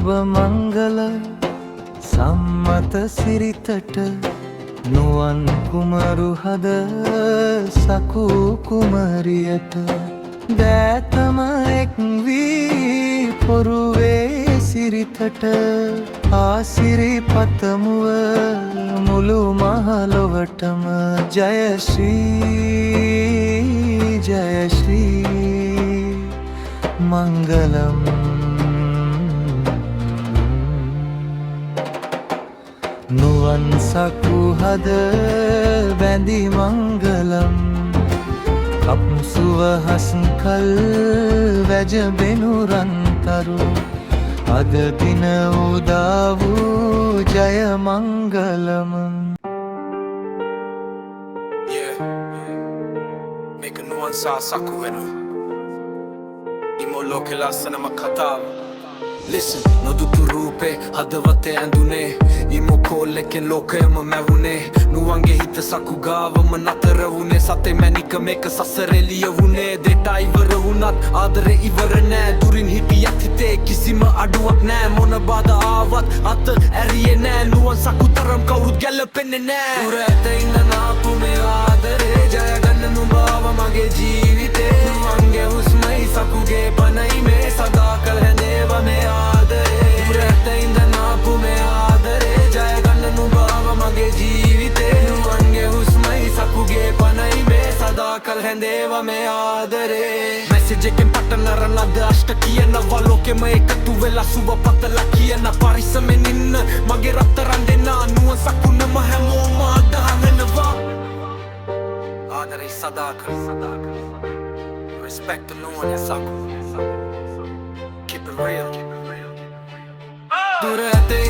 මංගල සම්මත සිරිතට නුවන් කුමරු හද සකු කුමරියට දෑතම එක් වී පොරුවේ සිරිතට ආසිරි පතමුව මුළු මහලොවටම ජයශ්‍රී ජයශ්‍රී මංගලම් නුවන් සකු හද බැඳි මංගලම් කප්සුවහස් කල් වැජබෙනු රන්තරු අද දින උදා වූ ජය මංගලම මේක නුවන් සා සකු වෙනු ඉමෝ ලෝකෙ ලස්සනම කතාව Listen, නොදුටු රූපේ හදවතේ ඇඳුනේ ඉමෝ කෝල්ලෙකෙන් ලෝකයම මැවුනේ නුවන්ගේ හිත සකු ගාවම නතර වුනේ සතේ මැනික මේක සසරේ ලියවුනේ දෙටා ඉවර වුණත් ආදරේ ඉවර නෑ දුරින් හිටියත් හිතේ කිසිම අඩුවක් නෑ මොන බාධා ආවත් අත ඇරියේ නෑ නුවන් සකු තරම් කවුරුත් ගැලපෙන්නේ නෑ දුර ඇත ඉන්න නාපු මේ ආදරේ ජය ගන්න නුඹ ආව මගේ ජීවිතේ නුවන්ගේ හුස්මයි සකුගේ පනයි මේ සදා කල් හැඳේවා මේ ආදරේ දුර ඇත ඉඳ නාපු මේ ආදරේ ජය ගන්න නුඹ ආව මගේ ජීවිතේ නුවන්ගේ හුස්මයි සකුගේ පනයි මේ සදා කල් හැඳේවා මේ ආදරේ මැසේජ් එකෙන් පටන් අරන් අද අෂ්ට කියනවා ලෝකෙම එකතු වෙලා සුබ පතලා කියන පරිස්සමෙන් ඉන්න මගේ රත්තරන් දෙන්න නුවන් සකුනම හැමෝම අදහනවා ආදරේ සදා කල් respect the Nuwan Saku keep it real දුර ඇතේ